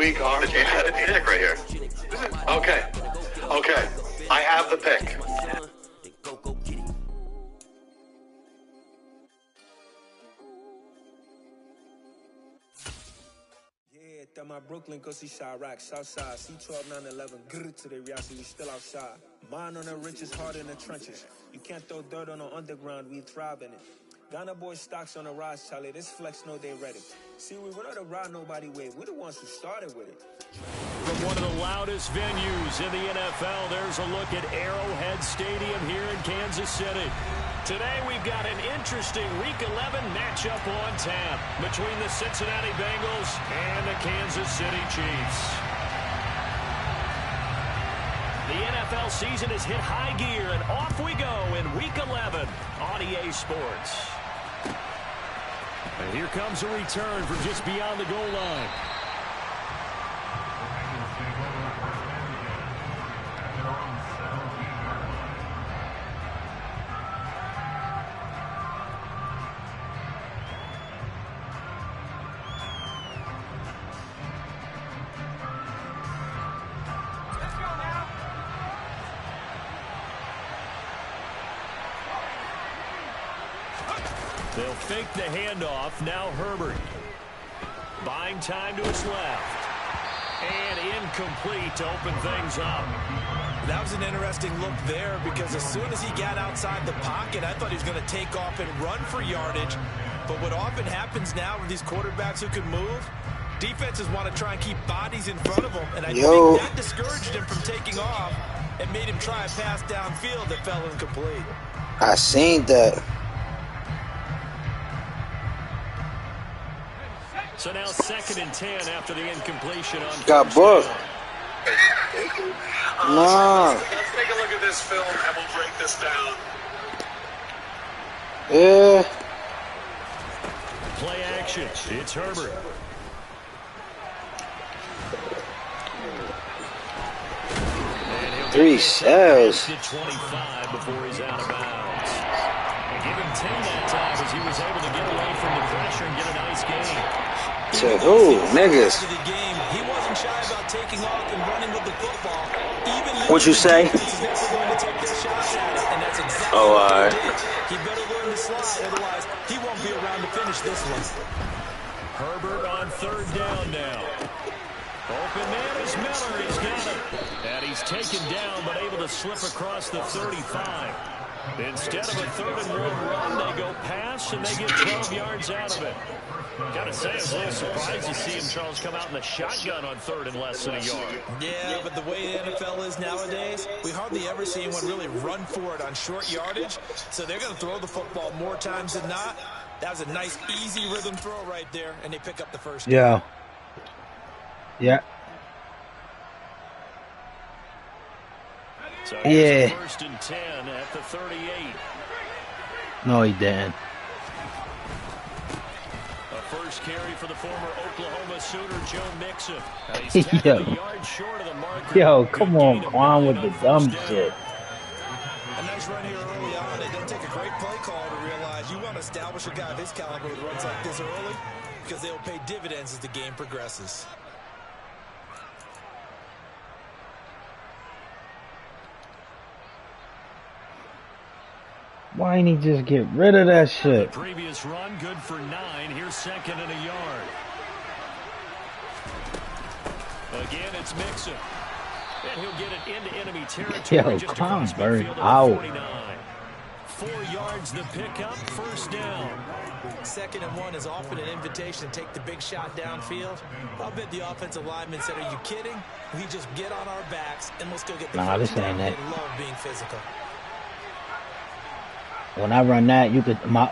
week, Harvey. You had a pick right here. Okay. I have the pick. My Brooklyn, go see Chirac, Southside, C12, 911, grrr to the reality, we still outside. Mine on the riches, hard in the trenches. You can't throw dirt on the underground, we thrive in it. Ghana boys stocks on the rise, Charlie, this flex know they ready. See, we were not to ride nobody with, we're the ones who started with it. From one of the loudest venues in the NFL, there's a look at Arrowhead Stadium here in Kansas City. Today we've got an interesting Week 11 matchup on tap between the Cincinnati Bengals and the Kansas City Chiefs. The NFL season has hit high gear, and off we go in Week 11 on EA Sports. And here comes a return from just beyond the goal line. They'll fake the handoff. Now Herbert. Buying time to his left. And incomplete to open things up. That was an interesting look there because as soon as he got outside the pocket, I thought he was going to take off and run for yardage. But what often happens now with these quarterbacks who can move, defenses want to try and keep bodies in front of them. And I think that discouraged him from taking off and made him try a pass downfield that fell incomplete. I seen that. So now 2nd and 10 after the incompletion on got booked. No. Let's take a look at this film and we'll break this down. Yeah. Play action. It's Herbert. Three shells. 25 before he's out of bounds. And give him 10 that time as he was able to get away from the pressure and get a nice gain. To who? Niggas. He wasn't shy about taking off and running with the football. What you say? Oh, alright. He better learn to slide, otherwise he won't be around to finish this one. Herbert on 3rd down now. Open man is Miller. He's got it. And he's taken down, but able to slip across the 35. Instead of a 3rd and 1 run, they go pass, and they get 12 yards out of it. Gotta say, I was a little surprised to see him, Charles, come out in the shotgun on 3rd and less than a yard. Yeah, but the way the NFL is nowadays, we hardly ever see anyone really run for it on short yardage. So they're going to throw the football more times than not. That was a nice, easy rhythm throw right there, and they pick up the first down. Yeah. Yeah. So here's 1st and 10 at the 38. No, he didn't. First carry for the former Oklahoma Sooner, Joe Mixon. He's tackled a yard short of the marker. Yo, come on, Quan with the dumb shit. A nice run here early on. It doesn't take a great play call to realize you want to establish a guy of his caliber with runs like this early because they'll pay dividends as the game progresses. Why ain't he just get rid of that shit? The previous run, good for 9. Here's 2nd and a yard. Again, it's Mixon. And he'll get it into enemy territory. Yo, just Quan across burned midfield out. 49. 4 yards the pickup, 1st down. 2nd and 1 is often an invitation to take the big shot downfield. I'll bet the offensive lineman said, are you kidding? We just get on our backs and let's go get the first down. They love being physical. When I run that, you could my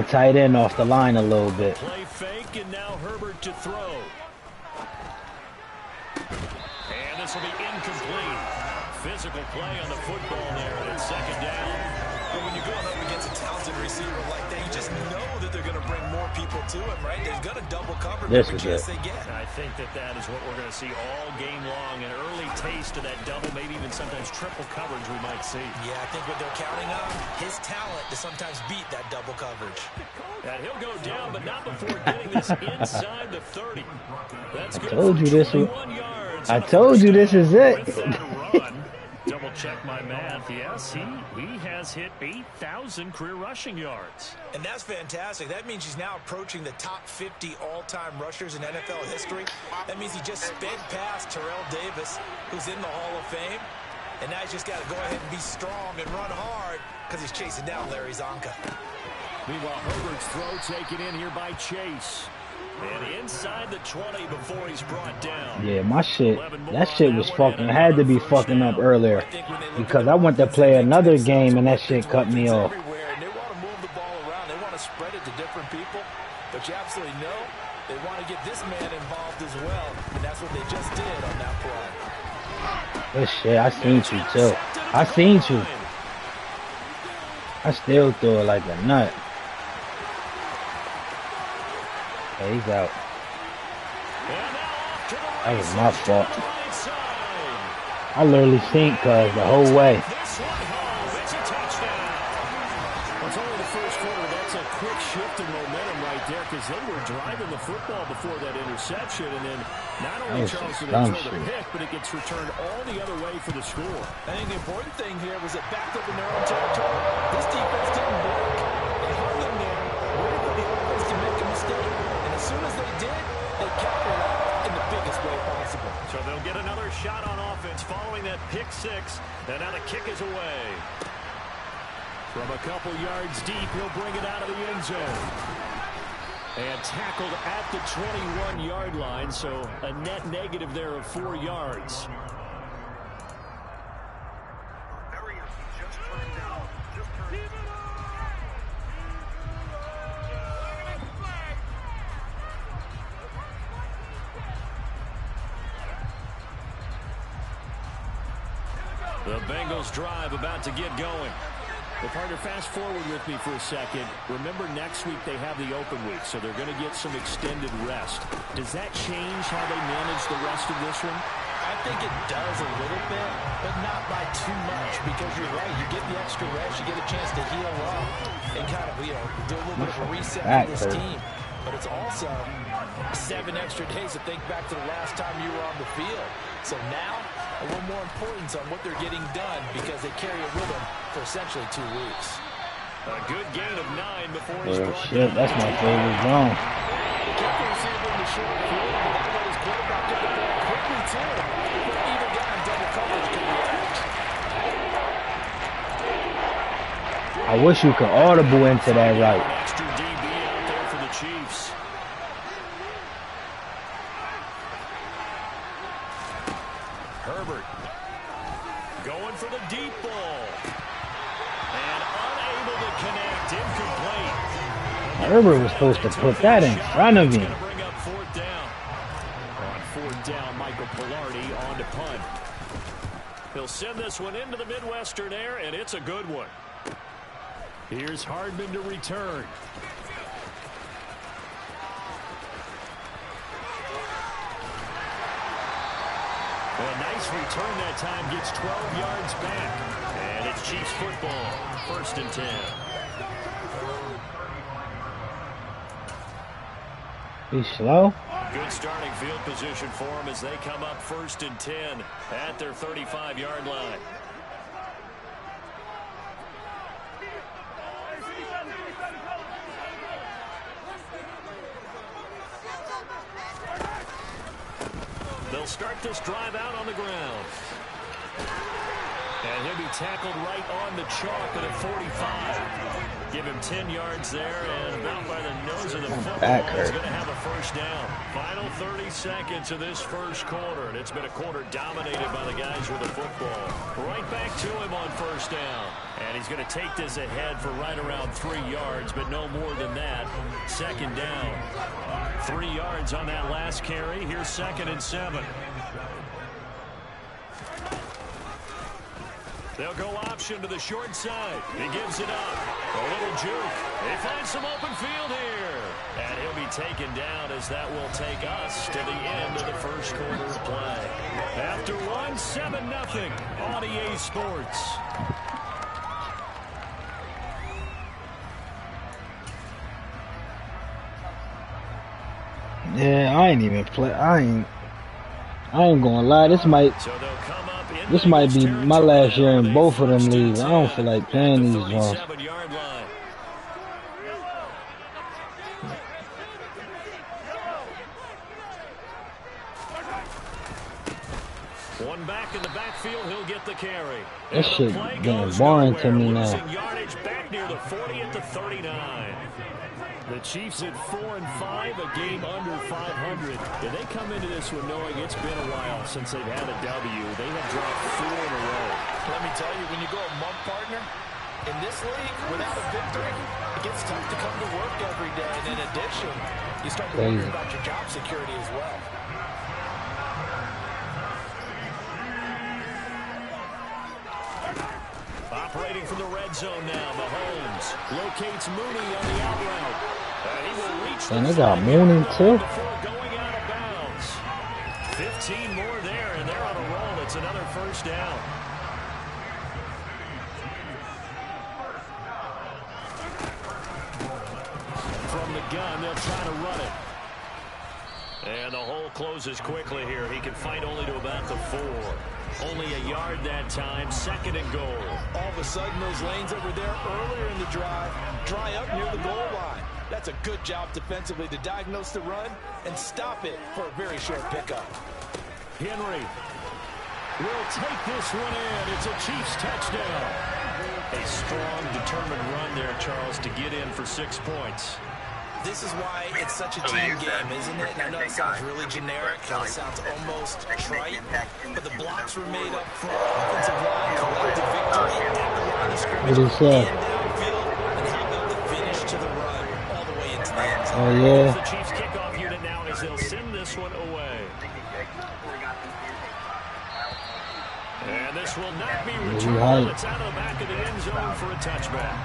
tight end off the line a little bit. Play fake, and now Herbert to throw. And this will be incomplete. Physical play on the football there, and it's 2nd down. But when you're going up against a talented receiver like that, you just know that they're going to bring more people to him, right? They're going to double cover This every is chance it. they get. I think that is what we're going to see all game long. An early taste of that double, maybe even sometimes triple coverage we might see. Yeah, I think what they're counting on, his talent to sometimes beat that double coverage. And he'll go down, but not before getting this inside the 30. That's good. Told you this was. 21 yards I on the told first you this down is it. with that run. Double check my math. Yes, he has hit 8,000 career rushing yards. And that's fantastic. That means he's now approaching the top 50 all-time rushers in NFL history. That means he just sped past Terrell Davis, who's in the Hall of Fame. And now he's just got to go ahead and be strong and run hard because he's chasing down Larry Zonka. Meanwhile, Herbert's throw taken in here by Chase. And inside the 20 before he's brought down. Yeah, my shit. That shit was fucking. Had to be fucking up earlier because I went to play another game and that shit cut me off. And they want to move the ball around. They want to spread it to different people. But you absolutely know they want to get this man involved as well. And that's what they just did on that play. This shit, I seen you too. I seen you. I still threw it like a nut. Yeah, he's out. That was my fault. I literally seen cuz the whole way. It's only the first quarter. That's a quick shift in momentum right there because they were driving the football before that interception. And then not only Charles did they throw the pick, but it gets returned all the other way for the score. I think the important thing here was it backed up in their own territory. This defense didn't break. They hung in there, waited for the offense to make a mistake. And as soon as they did, they capitalized in the biggest way possible. So they'll get another shot on offense following that pick six. And now the kick is away. From a couple yards deep, he'll bring it out of the end zone. And tackled at the 21-yard line, so a net negative there of 4 yards. The Bengals drive about to get going. Well, partner, fast forward with me for a second. Remember, next week they have the open week, so they're going to get some extended rest. Does that change how they manage the rest of this one? I think it does a little bit, but not by too much, because you're right. You get the extra rest, you get a chance to heal up and kind of, do a little bit of a reset for this team. But it's also 7 extra days to think back to the last time you were on the field. So now, a little more importance on what they're getting done because they carry it with them for essentially 2 weeks. A good gain of 9 before he's Oh brought shit, down. that's my favorite zone. They kept the receiver in the short field, but that let his quarterback get the ball quickly too. But either guy in double coverage could react. I wish you could audible into that right. Extra DB out there for the Chiefs. Herbert going for the deep ball. And unable to connect, incomplete. Herbert was supposed to put that in front of him. Going to bring up 4th down. On 4th down, Michael Pilardi on to punt. He'll send this one into the Midwestern air, and it's a good one. Here's Hardman to return. A nice return that time, gets 12 yards back. And it's Chiefs football, 1st and 10. He's slow. Good starting field position for them as they come up 1st and 10 at their 35-yard line. They'll start this drive out on the ground. And he'll be tackled right on the chalk at 45. Give him 10 yards there, and about by the nose of the football, he's going to have a 1st down. Final 30 seconds of this first quarter, and it's been a quarter dominated by the guys with the football. Right back to him on 1st down. And he's going to take this ahead for right around 3 yards, but no more than that. 2nd down. 3 yards on that last carry. Here's 2nd and 7. They'll go option to the short side. He gives it up. A little juke. They find some open field here. And he'll be taken down as that will take us to the end of the first quarter of play. After one, 7-0 on EA Sports. Yeah, I ain't even play. I ain't gonna lie. This might be my last year in both of them leagues. I don't feel like playing these ones. One back in the backfield, he'll get the carry. This shit getting boring to me now. Yardage back near the 40 at the 39. The Chiefs at 4-5, a game under 500. Yeah, they come into this one knowing it's been a while since they've had a W. They have dropped 4 in a row. Let me tell you, when you go a month, partner, in this league, without a victory, it gets tough to come to work every day. And in addition, you start to worry about your job security as well. Operating from the red zone now, Mahomes locates Mooney on the out route. And he will reach and they got Mooney too. Before going out of bounds. 15 more there, and they're on a roll. It's another first down. From the gun, they'll try to run it. And the hole closes quickly here. He can fight only to about the 4. Only a yard that time, 2nd and goal. All of a sudden, those lanes over there earlier in the drive dry up near the goal line. That's a good job defensively to diagnose the run and stop it for a very short pickup. Henry will take this one in. It's a Chiefs touchdown. A strong, determined run there, Charles, to get in for 6 points. This is why it's such a team game, isn't it? And I know it sounds really generic, and it sounds almost trite, but the blocks were made up front. Offensive line, collective victory, at the line of scrimmage, and downfield, and how about the finish to the run, all the way into the end zone. Oh, yeah. The Chiefs kickoff unit now as they'll send this one away. And this will not be returned. It's out of the back of the end zone for a touchback.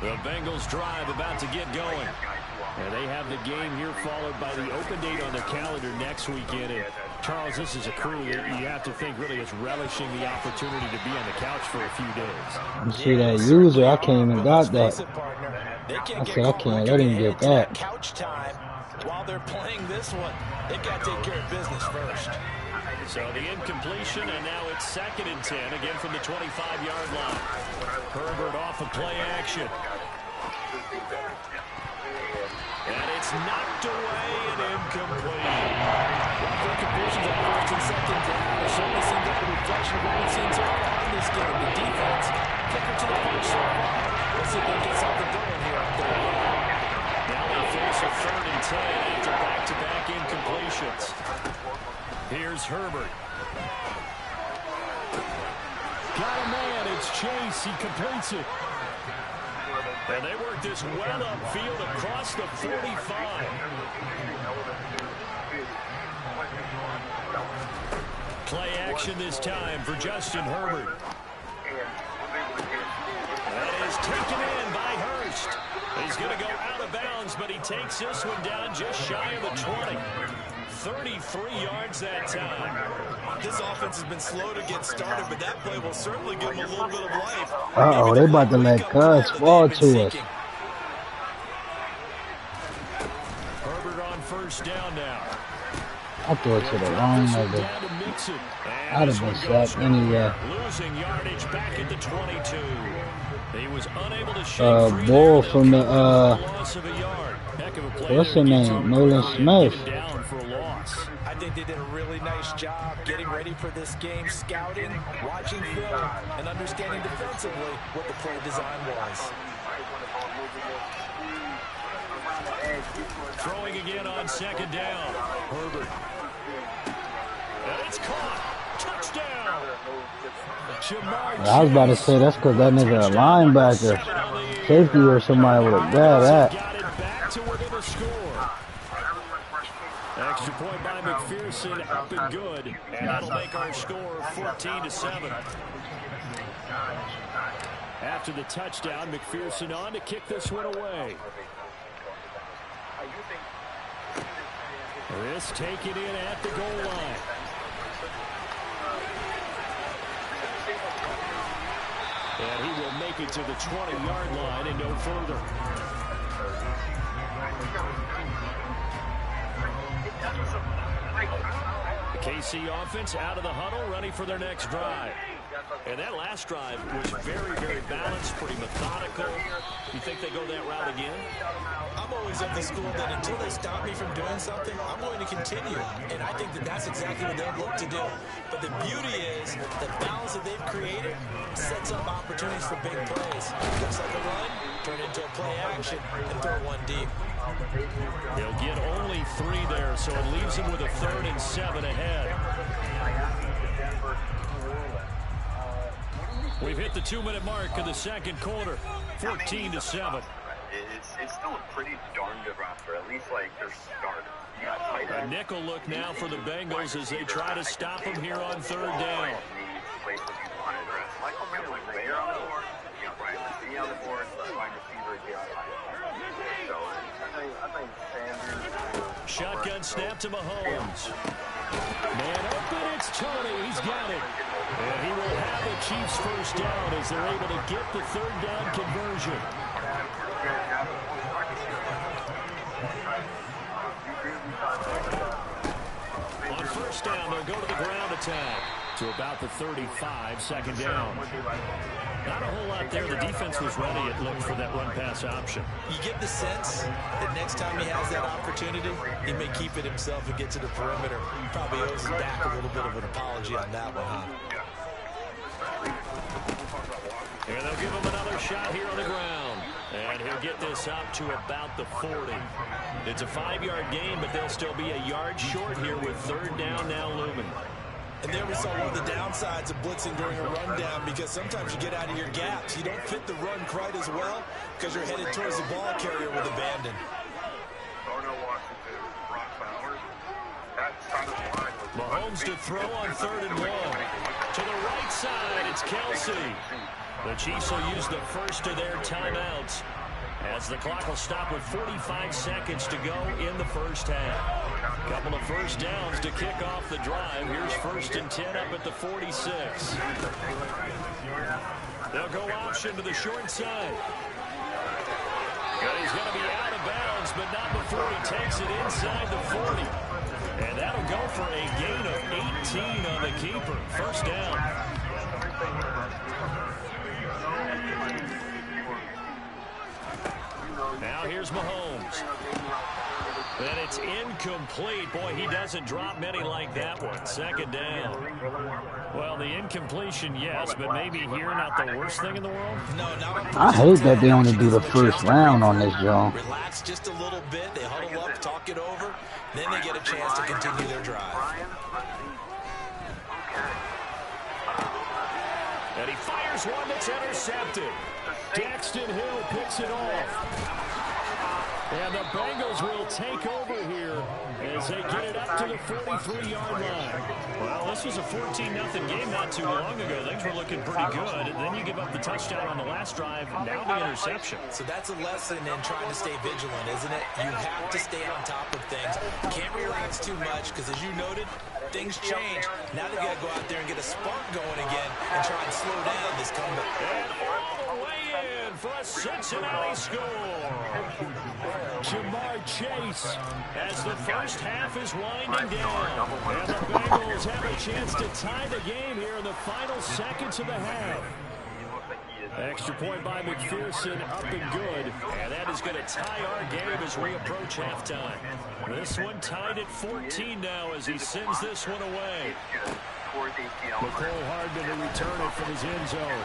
The Bengals drive about to get going. And they have the game here followed by the open date on the calendar next weekend. And Charles, this is a crew that you have to think really is relishing the opportunity to be on the couch for a few days. You see that user, I can't even got that. I said I can't let him get that. Couch time while they're playing this one. They've got to take care of business first. So the incompletion, and now it's 2nd and 10, again from the 25-yard line. Herbert off of play action. And it's knocked away and incomplete. Well, incompletions on 1st and 2nd down. It certainly seems like a reflection of what we've seen so far in this game. The defense, kicker to the punch so far. Let's see if they can get something going here on 3rd. Now they face a 3rd and 10 after back-to-back incompletions. Here's Herbert. Got a man. It's Chase. He completes it. And they work this well upfield across the 45. Play action this time for Justin Herbert. That is taken in by Hurst. He's going to go out of bounds, but he takes this one down just shy of the 20. 33 yards that time. This offense has been slow to get started, but that play will certainly give them a little bit of life. Uh-oh, they about to let Cuz fall to us. Herbert on 1st down now. I threw it to the wrong nigga. I'd have been sacked anyway. Losing yardage back at the 22. He was unable to shake free Bull there. from the Loss of a yard. Heck of a play what's there her to get name? something Nolan going. Smith. Down for a loss. I think they did a really nice job getting ready for this game, scouting, watching film, and understanding defensively what the play design was. Throwing again on 2nd down. Herbert. And it's caught. Touchdown. I was about to say that's because that nigga a linebacker. Safety or somebody would have grabbed that. Got it back to within a score. Extra point by McPherson, up and good. And that'll make our score 14-7. After the touchdown, McPherson on to kick this one away. This taken in at the goal line. And he will make it to the 20-yard line and no further. The KC offense out of the huddle, ready for their next drive. And that last drive was very, very balanced, pretty methodical. You think they go that route again? I'm always of the school that until they stop me from doing something, I'm going to continue. And I think that that's exactly what they'll look to do. But the beauty is the balance that they've created sets up opportunities for big plays. Looks like a run, turn it into a play action, and throw one deep. They'll get only 3 there, so it leaves them with a 3rd and 7 ahead. We've hit the 2-minute mark of the second quarter, 14-7. It's still a pretty darn good roster, at least like their start. A nickel look now for the Bengals as they try to stop him here on 3rd down. Shotgun snap to Mahomes. Man open, it's Tony. He's got it. And he will have the Chiefs first down as they're able to get the 3rd down conversion. On first down, they'll go to the ground attack to about the 35, 2nd down. Not a whole lot there. The defense was ready, it looked, for that run-pass option. You get the sense that next time he has that opportunity, he may keep it himself and get to the perimeter. He probably owes him back a little bit of an apology on that one, huh? And they'll give him another shot here on the ground. And he'll get this up to about the 40. It's a 5-yard gain, but they'll still be a yard short here with 3rd down now looming. And there we saw one of the downsides of blitzing during a rundown, because sometimes you get out of your gaps. You don't fit the run quite as well because you're headed towards the ball carrier with abandon. Mahomes to throw on 3rd and 1. To the right side, it's Kelsey. The Chiefs will use the first of their timeouts as the clock will stop with 45 seconds to go in the first half. Couple of first downs to kick off the drive. Here's 1st and 10 up at the 46. They'll go option to the short side. And he's going to be out of bounds, but not before he takes it inside the 40. And that'll go for a gain of 18 on the keeper. First down. Now here's Mahomes. And it's incomplete. Boy, he doesn't drop many like that one. 2nd down. Well, the incompletion, yes, but maybe here not the worst thing in the world? No, I hate that they only do the first round on this, Joe. Relax just a little bit. They huddle up, talk it over. Then they get a chance to continue their drive. And he fires one that's intercepted. Daxton Hill picks it off. And the Bengals will take over here as they get it up to the 43-yard line. Well, this was a 14-0 game not too long ago. Things were looking pretty good. And then you give up the touchdown on the last drive, now the interception. So that's a lesson in trying to stay vigilant, isn't it? You have to stay on top of things. You can't relax too much because, as you noted, things change. Now they got to go out there and get a spark going again and try and slow down this comeback. And all the way in for a Cincinnati score. Jamar Chase as the first half is winding down. And the Bengals have a chance to tie the game here in the final seconds of the half. Extra point by McPherson, up and good. And that is going to tie our game as we approach halftime. This one tied at 14 now as he sends this one away. McCole Hardman to return it from his end zone.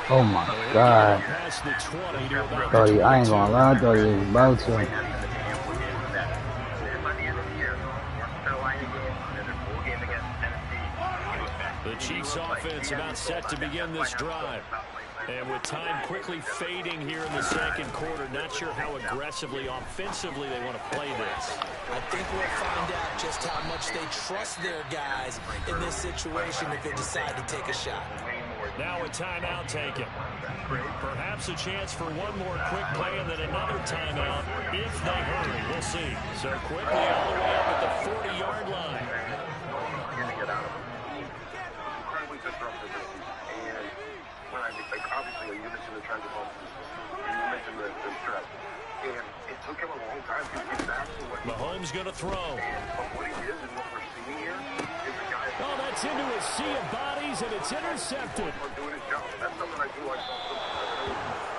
Oh my God. Past the 20 to about I ain't gonna lie, I thought he was about to. The Chiefs offense about set to begin this drive. And with time quickly fading here in the second quarter, not sure how aggressively, offensively they want to play this. I think we'll find out just how much they trust their guys in this situation if they decide to take a shot. Now a timeout taken. Perhaps a chance for one more quick play and then another timeout if they hurry. We'll see. So quickly all the way up at the 40-yard line. Incredibly disruptive. And when obviously you mentioned the transit ball, and you mentioned the stress. And it took him a long time to get back to what Mahomes going to throw. But what he is and what we're seeing here is a guy Oh, that's into a sea of bodies, and it's intercepted. doing his job. That's something I do like.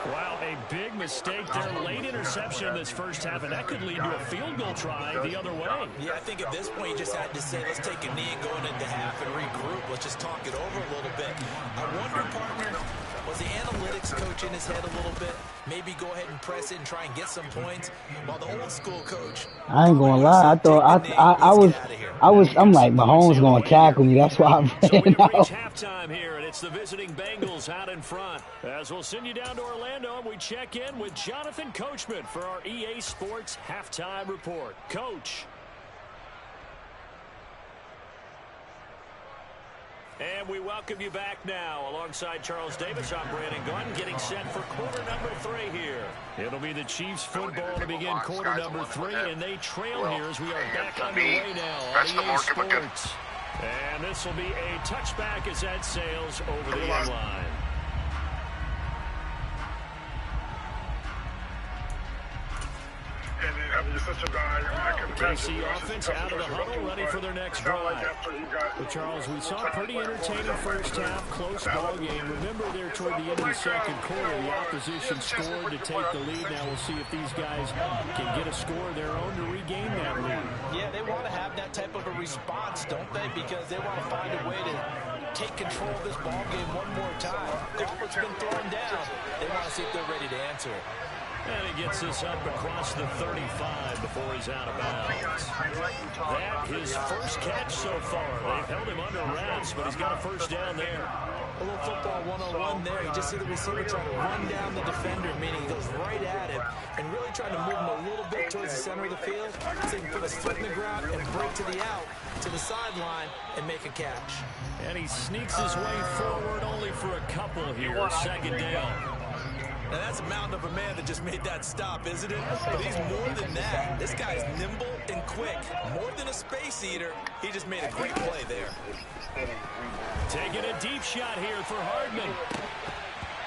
Wow, a big mistake there. Late interception in this first half, and that could lead to a field goal try the other way. Yeah, I think at this point you just had to say, let's take a knee going into half and regroup. Let's just talk it over a little bit. I wonder, partner, was the analytics coach in his head a little bit? Maybe go ahead and press it and try and get some points. While the old school coach, I ain't gonna lie. I thought I'm like, Mahomes gonna tackle me. That's why I So we ran reach out. halftime here, and it's the visiting Bengals out in front. As we'll send you down to Orlando, and we check in with Jonathan Coachman for our EA Sports Halftime Report. Coach. And we welcome you back now. Alongside Charles Davis, I'm Brandon Gordon, getting set for quarter number 3 here. It'll be the Chiefs football to begin quarter number 3, and they trail here as we are back underway now on EA Sports. And this will be a touchback as that sails over the end line. KC offense out of the huddle, ready for their next drive. Well, Charles, we saw a pretty entertaining first half, close ball game. Remember there toward the end of the second quarter, the opposition scored to take the lead. Now we'll see if these guys can get a score of their own to regain that lead. yeah, they want to have that type of a response, don't they? Because they want to find a way to take control of this ball game one more time. Gauntlet's been thrown down. They want to see if they're ready to answer it. And he gets this up across the 35 before he's out of bounds. That his first catch so far. They've held him under wraps, but he's got a first down there. A little football one-on-one there. You just see the receiver trying to run down the defender, meaning he goes right at him and really trying to move him a little bit towards the center of the field so he can put his foot in the ground and break to the out, to the sideline, and make a catch. And he sneaks his way forward only for a couple here. Second down. Now, that's a mountain of a man that just made that stop, isn't it? But he's more than that. This guy's nimble and quick. More than a space eater, he just made a great play there. Taking a deep shot here for Hardman.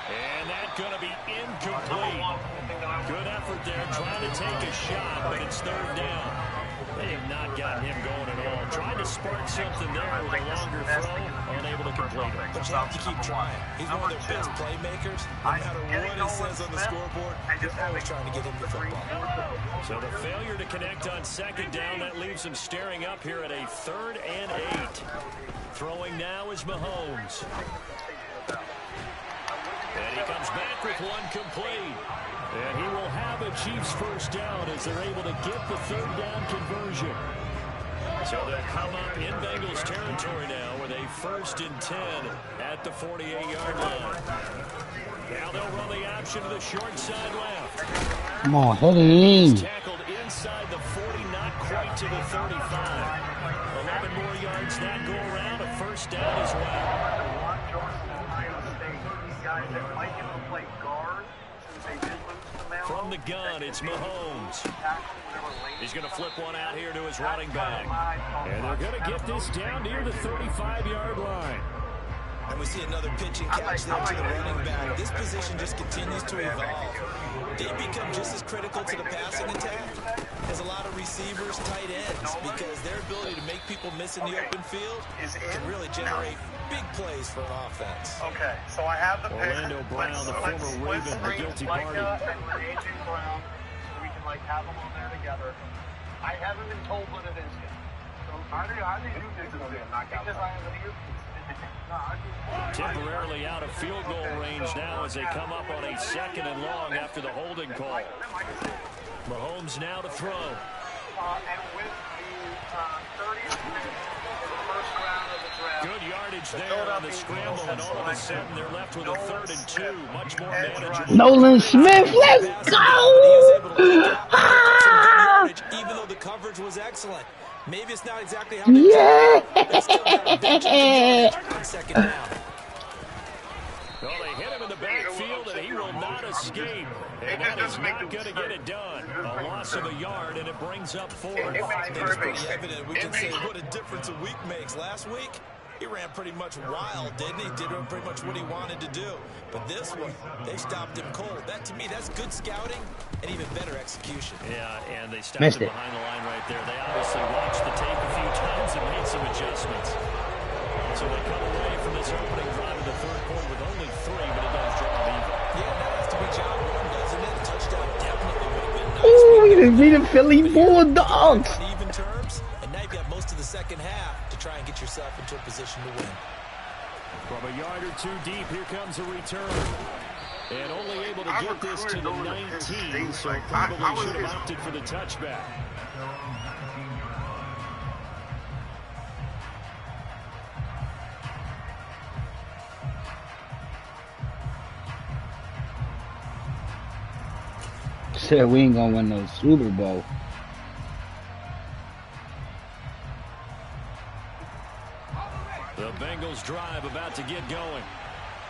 And that's going to be incomplete. Good effort there, trying to take a shot, but it's third down. They have not gotten him going at all. Trying to spark something there with a longer throw, unable to complete it. But you have to keep trying. He's one of their best playmakers. No matter what he says on the scoreboard, they're always trying to get him the football. So the failure to connect on second down, that leaves him staring up here at a 3rd and 8. Throwing now is Mahomes. And he comes back with one complete. And he will have a Chiefs first down as they're able to get the 3rd down conversion. So they'll come up in Bengals territory now with a 1st and 10 at the 48-yard line. Now they'll run the option to the short side left. Come on, hit him. Tackled inside the 40, not quite to the 35. 11 more yards that go around, a first down as well. From the gun, it's Mahomes. He's going to flip one out here to his running back. And they're going to get this down near the 35-yard line. And we see another pitch and catch there to the running back. This position just continues to evolve. They become just as critical to the passing attack as a lot of receivers, tight ends, because their ability to make people miss in the open field can really generate big plays for an offense. Okay, so I have the pick. Orlando Brown, the former Raven, the guilty party. And AJ Brown, so we can have them on there together. I haven't been told what it is yet. So how do you do this? Because I have an earpiece. Temporarily out of field goal range now as they come up on a 2nd and long after the holding call. Mahomes now to throw. And with the 30th minute, the first round of the draft, Good yardage there on the scramble, and all of a sudden they're left with a 3rd and 2. Much more manageable. Nolan Smith, let's go! Ah! Even though the coverage was excellent. Maybe it's not exactly how yeah! On second down. Well, they hit him in the backfield, and he will not escape. And that is not going to get it done. A loss of a yard, and it brings up 4. It's pretty evident. We can say what a difference a week makes. Last week, he ran pretty much wild, didn't he? Did pretty much what he wanted to do. But this one, they stopped him cold. That, to me, that's good scouting and even better execution. Yeah, and they stopped him behind the line right there. They obviously watched the tape a few times and made some adjustments. So they come away from this opening drive in the 3rd quarter with only 3, but it does draw an even. Yeah, that has to be job one, doesn't it? A touchdown definitely would have been nice. Ooh, we just beat the Philly Bulldogs. Even terms, and now you've got most of the second half to try and get yourself into a position to win. From a yard or 2 deep, here comes a return. And only able to get this to the 19, so probably should have opted for the touchback. Said we ain't gonna win no Super Bowl. The Bengals drive about to get going.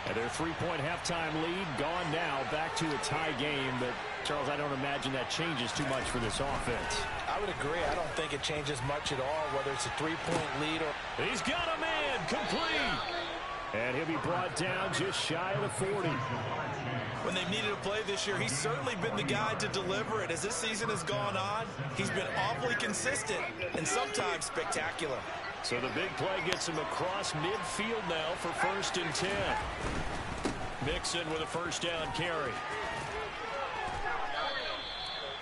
And their 3-point halftime lead gone now, back to a tie game. But, Charles, I don't imagine that changes too much for this offense. I would agree. I don't think it changes much at all, whether it's a 3-point lead or... He's got a man complete. And he'll be brought down just shy of the 40. When they've needed a play this year, he's certainly been the guy to deliver it. As this season has gone on, he's been awfully consistent and sometimes spectacular. So the big play gets him across midfield now for 1st and 10. Mixon with a 1st down carry.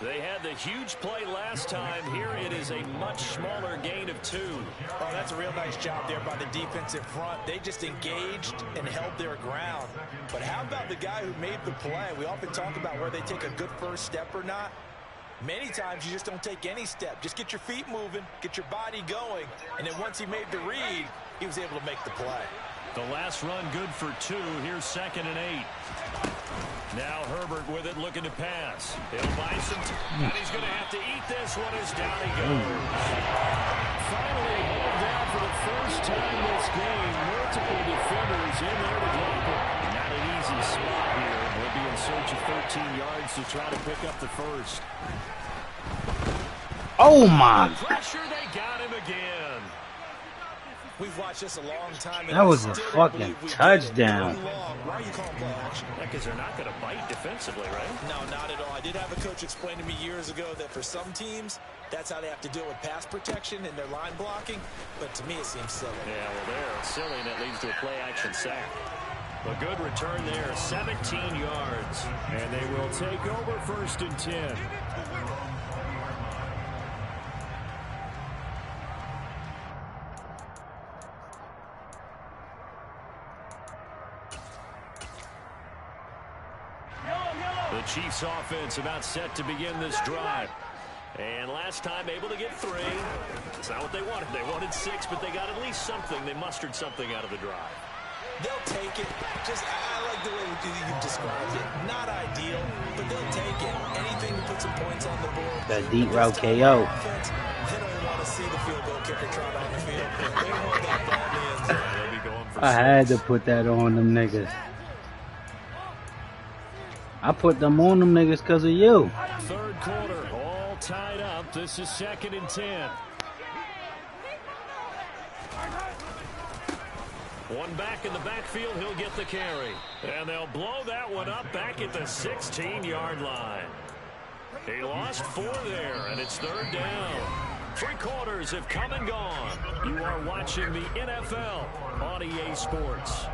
They had the huge play last time. Here it is a much smaller gain of 2. Oh, that's a real nice job there by the defensive front. They just engaged and held their ground. But how about the guy who made the play? We often talk about where they take a good first step or not. Many times you just don't take any step. Just get your feet moving, get your body going, and then once he made the read, he was able to make the play. The last run good for 2. Here's 2nd and 8. Now Herbert with it, looking to pass. He'll buy some and he's going to have to eat this one as down he goes. Finally hauled down for the first time this game. Multiple defenders in there to block him. Not an easy spot here. We'll be in search of 13 yards to try to pick up the 1st. Oh my! Pressure, they got him again. We've watched this a long time. That was a fucking touchdown. Why are you calling play action? Because they're not going to bite defensively, right? No, not at all. I did have a coach explain to me years ago that for some teams, that's how they have to deal with pass protection and their line blocking. But to me, it seems silly. Yeah, well, they're silly, and it leads to a play-action sack. A good return there, 17 yards. And they will take over 1st and 10. The Chiefs offense about set to begin this drive. And last time able to get 3. It's not what they wanted. They wanted 6, but they got at least something. They mustered something out of the drive. They'll take it. I like the way you described it. Not ideal, but they'll take it. Anything to put some points on the board. That deep route KO. They don't want to see the field goal kicker trot on the field. They want that ball in the end zone. They'll be going for I had to put that on them niggas. I put them on them niggas because of you. 3rd quarter, all tied up. This is 2nd and 10. One back in the backfield, he'll get the carry. And they'll blow that one up back at the 16-yard line. He lost 4 there, and it's 3rd down. 3 quarters have come and gone. You are watching the NFL on EA Sports.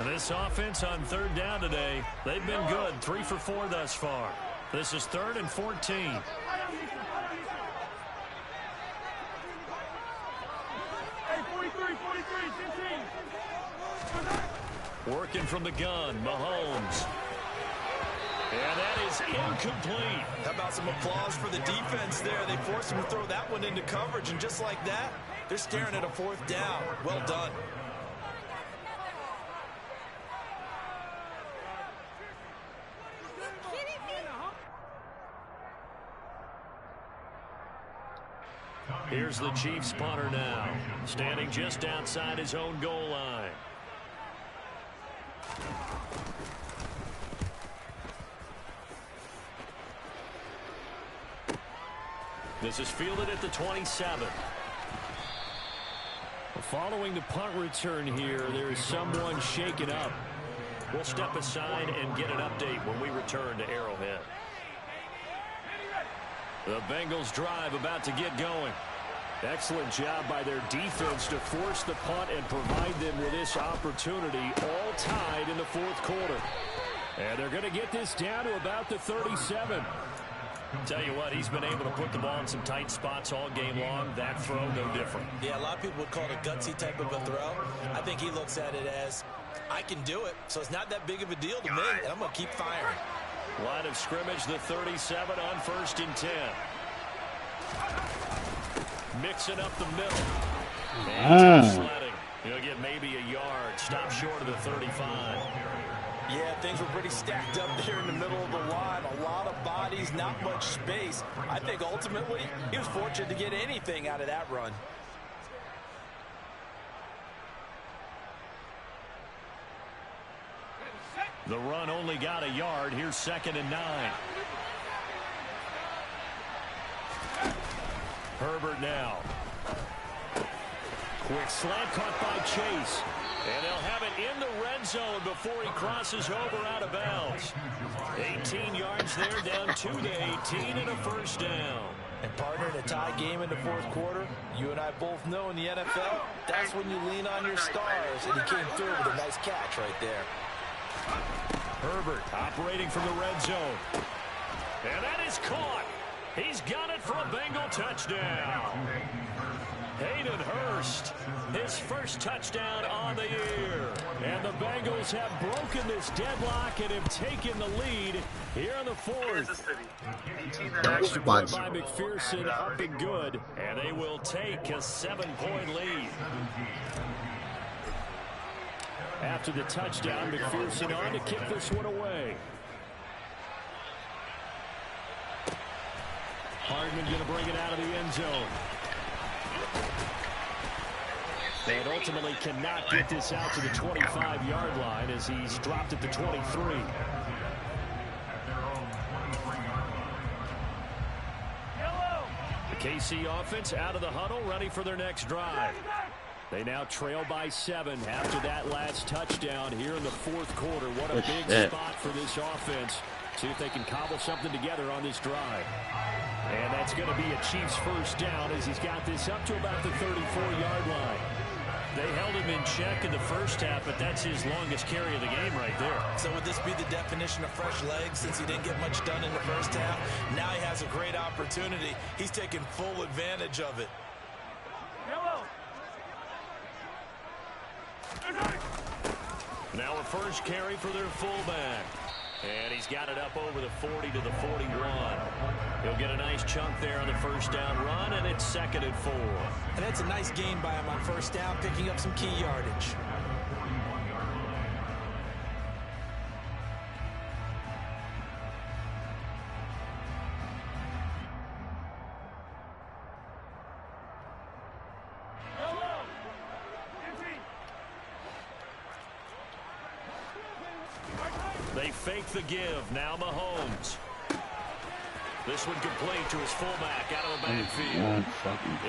This offense on 3rd down today, they've been good. 3 for 4 thus far. This is 3rd and 14. Working from the gun, Mahomes. And that is incomplete. How about some applause for the defense there? They forced him to throw that one into coverage, and just like that, they're staring at a 4th down. Well done. Here's the Chiefs punter now, standing just outside his own goal line. This is fielded at the 27. Following the punt return here, there is someone shaken up. We'll step aside and get an update when we return to Arrowhead. The Bengals drive about to get going. Excellent job by their defense to force the punt and provide them with this opportunity, all tied in the 4th quarter. And they're going to get this down to about the 37. Tell you what, he's been able to put the ball in some tight spots all game long. That throw, no different. Yeah, a lot of people would call it a gutsy type of a throw. I think he looks at it as, I can do it, so it's not that big of a deal to me, and I'm going to keep firing. Line of scrimmage, the 37 on 1st and 10. Mixing up the middle. And sledding. He'll get maybe a yard. Stop short of the 35. Yeah, things were pretty stacked up there in the middle of the line. A lot of bodies, not much space. I think ultimately he was fortunate to get anything out of that run. The run only got a yard. Here's 2nd and 9. Herbert now. Quick slant caught by Chase. And they'll have it in the red zone before he crosses over out of bounds. 18 yards there, down 2 to 18 and a 1st down. And partner, in a tie game in the 4th quarter, you and I both know in the NFL, that's when you lean on your stars, and he came through with a nice catch right there. Herbert operating from the red zone. And that is caught. He's got it for a Bengal touchdown. Hayden Hurst, his first touchdown on the year. And the Bengals have broken this deadlock and have taken the lead here in the 4th. Extra point by McPherson, up and good. And they will take a 7-point lead. After the touchdown, McPherson on to kick this one away. Hardman going to bring it out of the end zone. And ultimately cannot get this out to the 25-yard line as he's dropped at the 23. The KC offense out of the huddle, ready for their next drive. They now trail by 7 after that last touchdown here in the 4th quarter. What a big spot for this offense. See if they can cobble something together on this drive. And that's going to be a Chiefs 1st down as he's got this up to about the 34-yard line. They held him in check in the first half, but that's his longest carry of the game right there. So would this be the definition of fresh legs since he didn't get much done in the first half? Now he has a great opportunity. He's taking full advantage of it. Now a first carry for their fullback. And he's got it up over the 40 to the 41. He'll get a nice chunk there on the 1st down run, and it's 2nd and 4. And that's a nice gain by him on 1st down, picking up some key yardage. They fake the give. Now Mahomes. This one complete to his fullback out of the backfield.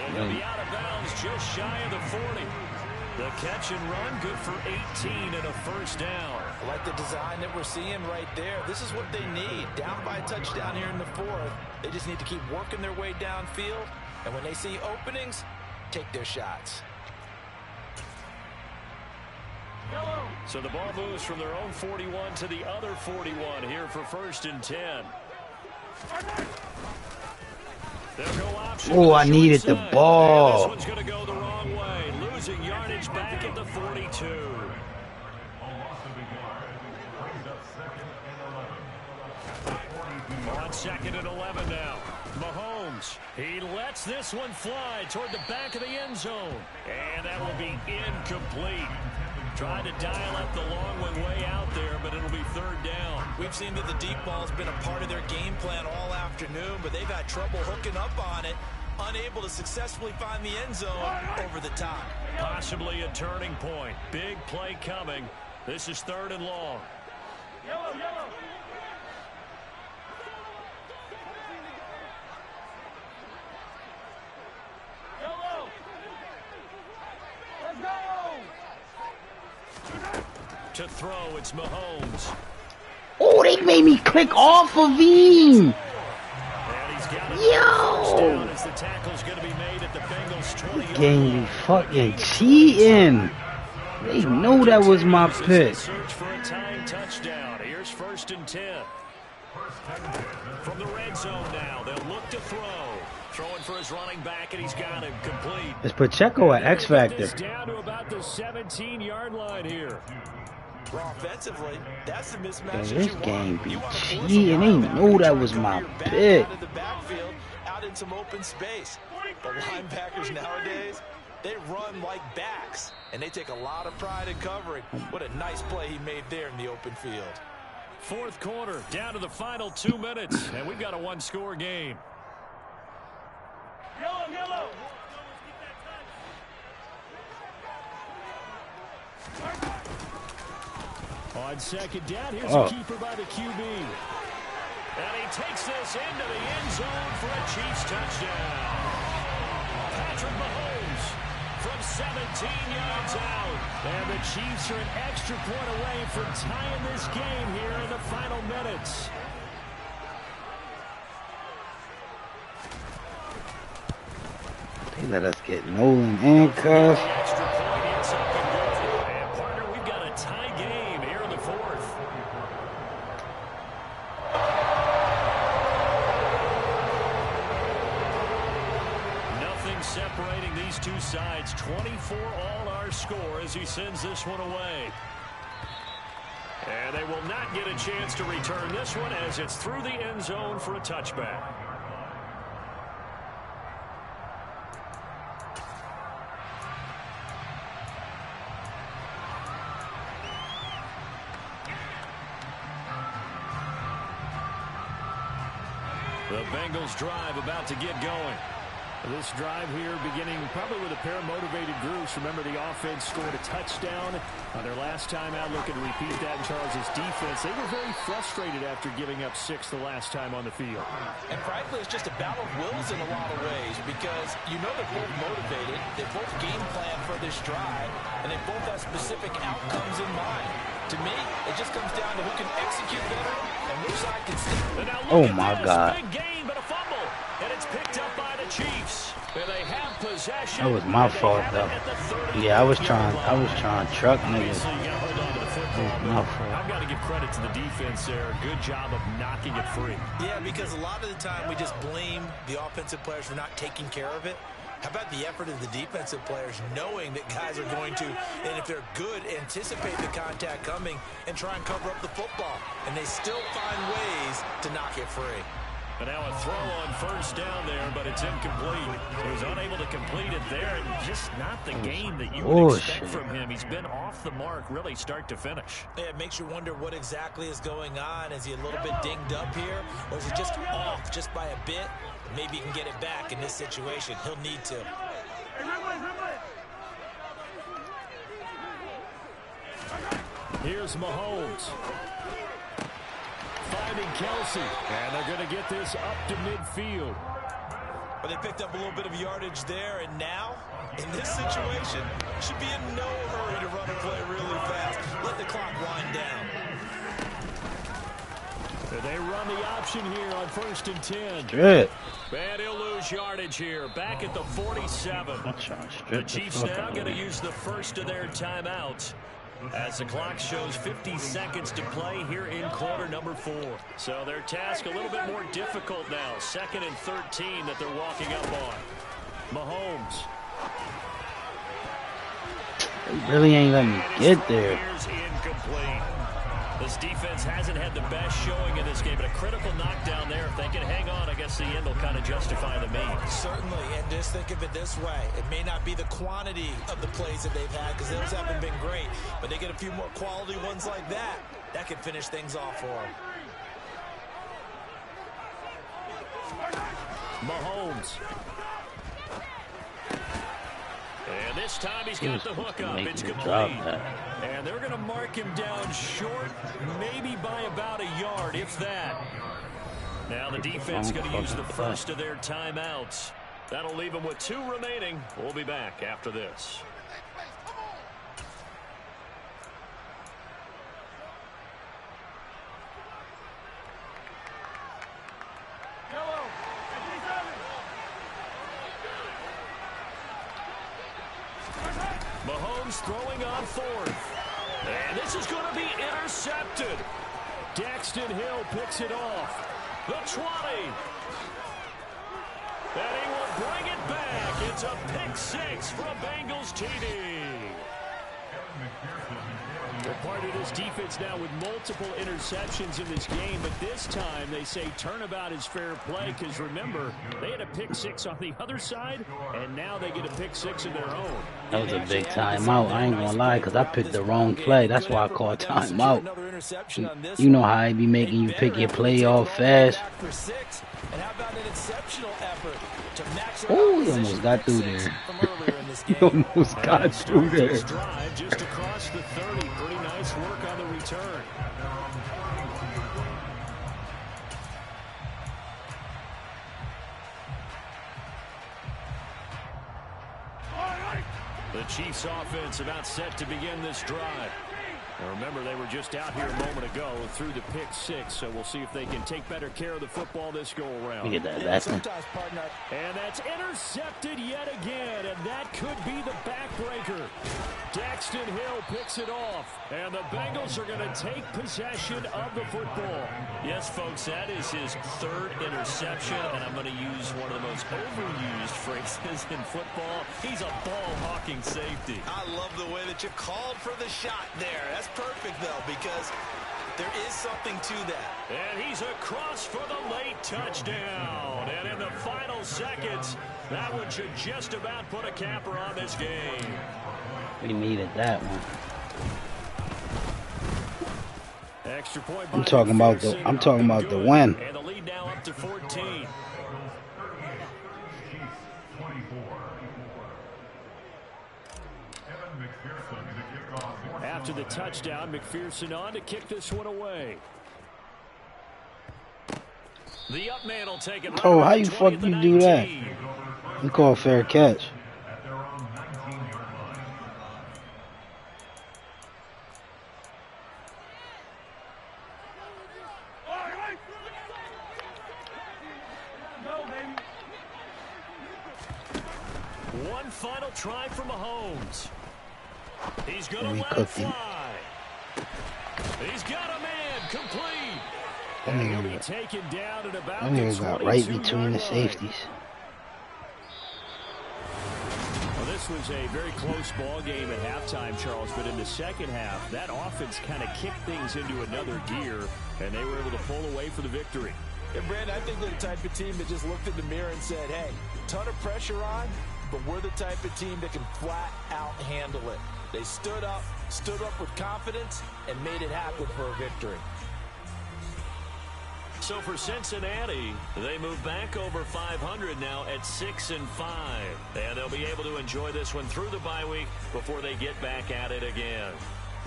And he'll be out of bounds just shy of the 40. The catch and run good for 18 and a 1st down. I like the design that we're seeing right there. This is what they need. Down by a touchdown here in the 4th. They just need to keep working their way downfield. And when they see openings, take their shots. So the ball moves from their own 41 to the other 41 here for 1st and 10. Oh, I needed the ball. This one's going to go the wrong way, losing yardage back at the 42. 2nd and 11 now. Mahomes, he lets this one fly toward the back of the end zone. And that will be incomplete. Trying to dial up the long one way out there, but it'll be 3rd down. We've seen that the deep ball's been a part of their game plan all afternoon, but they've had trouble hooking up on it, unable to successfully find the end zone over the top. Possibly a turning point. Big play coming. This is 3rd and long. Yellow, yellow. Yellow. Let's go. To throw, it's Mahomes. Oh, they made me click off of him. And he's got it. Yo. As the tackle's going to be made at the Bengals 20. Game be fucking cheating. They know that was my pick. Search for a tying touchdown. Here's 1st and 10. From the red zone now, they'll look to throw. Throwing for his running back, and he's got him complete. Is Pacheco an X Factor? Down to about the 17-yard line here. Well, offensively, that's the mismatch. Man, this game be cheating. They know that was my pick. Out of the backfield, out in some open space. But linebackers nowadays, they run like backs, and they take a lot of pride in covering. What a nice play he made there in the open field. 4th quarter, down to the final 2 minutes, and we've got a 1-score game. Yellow, yellow. On 2nd down, here's a keeper by the QB. And he takes this into the end zone for a Chiefs touchdown. Patrick Mahomes from 17 yards out. And the Chiefs are an extra point away from tying this game here in the final minutes. They let us get Nolan and Cuff. Extra point hits up and good. And partner, we've got a tie game here in the 4th. Nothing separating these two sides. 24 all our score as he sends this one away. And they will not get a chance to return this one as it's through the end zone for a touchback. The Bengals drive about to get going. This drive here beginning probably with a pair of motivated groups. Remember, the offense scored a touchdown on their last time out. Looking to repeat that in Charles' defense. They were very frustrated after giving up 6 the last time on the field. And frankly, it's just a battle of wills in a lot of ways because you know they're both motivated. They both game plan for this drive, and they both have specific outcomes in mind. To me, it just comes down to who can execute better and which side can stick. Oh my God. Big gain, but a fumble. And it's picked up by the Chiefs. And they have possession. That was my fault though. Yeah, I was trying to truck niggas. My fault. I've got to give credit to the defense there. Good job of knocking it free. Yeah, because a lot of the time we just blame the offensive players for not taking care of it. How about the effort of the defensive players knowing that guys are going to, and if they're good, anticipate the contact coming and try and cover up the football. And they still find ways to knock it free. And now a throw on 1st down there, but it's incomplete. He was unable to complete it there, and just not the game that you would expect from him. He's been off the mark, really start to finish. Yeah, it makes you wonder what exactly is going on. Is he a little bit dinged up here, or is he just off just by a bit? Maybe he can get it back in this situation. He'll need to. Here's Mahomes. Finding Kelsey. And they're going to get this up to midfield. But they picked up a little bit of yardage there, and now, in this situation, should be in no hurry to run a play really fast. Let the clock wind down. They run the option here on 1st and 10. Good. And he'll lose yardage here, back at the 47. The Chiefs now going to use the first of their timeouts as the clock shows 50 seconds to play here in quarter number 4. So their task a little bit more difficult now. 2nd and 13 that they're walking up on. Mahomes. They really ain't letting me get there. Incomplete. This defense hasn't had the best showing in this game, but a critical knockdown there. If they can hang on, I guess the end will kind of justify the means. Certainly, and just think of it this way. It may not be the quantity of the plays that they've had because those haven't been great, but they get a few more quality ones like that. That could finish things off for them. Mahomes. And this time he's got the hook up. It's complete. And they're going to mark him down short, maybe by about a yard, if that. Now the defense going to use the first of their timeouts. That'll leave them with 2 remaining. We'll be back after this. Mahomes throwing on 4th. And this is going to be intercepted. Daxton Hill picks it off. The 20. And he will bring it back. It's a pick 6 for a Bengals TD. They're part of this defense now with multiple interceptions in this game, but this time they say turnabout is fair play because, remember, they had a pick 6 on the other side, and now they get a pick 6 of their own. That was a big timeout. I ain't gonna lie, because I picked the wrong play. That's why I called timeout. You know how I be making you pick your play off fast. Oh, he almost got through there. He almost got through there. Just across the 30. Pretty nice work on the return. The Chiefs offense about set to begin this drive. Now remember, they were just out here a moment ago through the pick 6, so we'll see if they can take better care of the football this go-around. Look at that. That's and that's intercepted yet again, and that could be the backbreaker. Daxton Hill picks it off, and the Bengals are going to take possession of the football. Yes, folks, that is his 3rd interception, and I'm going to use one of the most overused phrases in football. He's a ball-hawking safety. I love the way that you called for the shot there. That's perfect, though, because there is something to that. And he's across for the late touchdown. And in the final seconds, that one should just about put a capper on this game. We needed that one. Extra point. I'm talking about the win. And the lead now up to 14. After the touchdown, McPherson on to kick this one away. The up man will take it. Oh, how you fuck you do that? You call fair catch. One final try for Mahomes. He's going to let it fly. He's got a man complete. That nigga taken down at about got right between the safeties. Well, this was a very close ball game at halftime, Charles, but in the second half, that offense kind of kicked things into another gear, and they were able to pull away for the victory. And, Brandon, I think they're the type of team that just looked in the mirror and said, hey, ton of pressure on, but we're the type of team that can flat out handle it. They stood up with confidence, and made it happen for a victory. So for Cincinnati, they move back over 500 now at 6-5. And they'll be able to enjoy this one through the bye week before they get back at it again.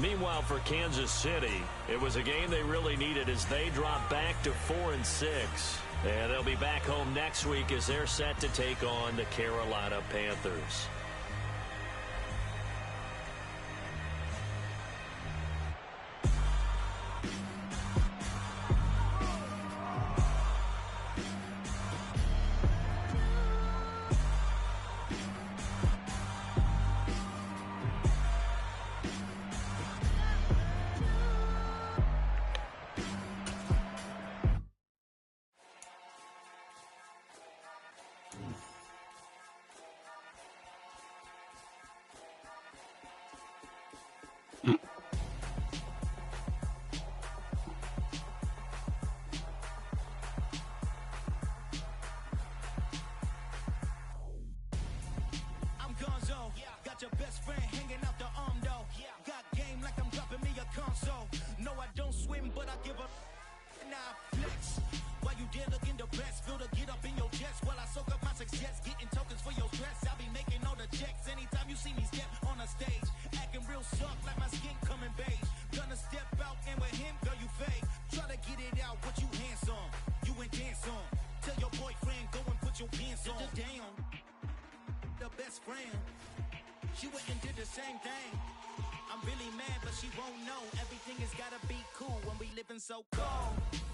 Meanwhile, for Kansas City, it was a game they really needed as they drop back to 4-6. And they'll be back home next week as they're set to take on the Carolina Panthers. give a nah flex. While you there looking the best, feel the get up in your chest. While I soak up my success, getting tokens for your stress. I'll be making all the checks anytime you see me step on a stage. Acting real soft like my skin coming beige. Gonna step out and with him, girl, you fake. Try to get it out, what you handsome. You and dance on. Tell your boyfriend, go and put your pants on. Down, the best friend. She went and did the same thing. I'm really mad, but she won't know. Everything has gotta be cool when we living so cold.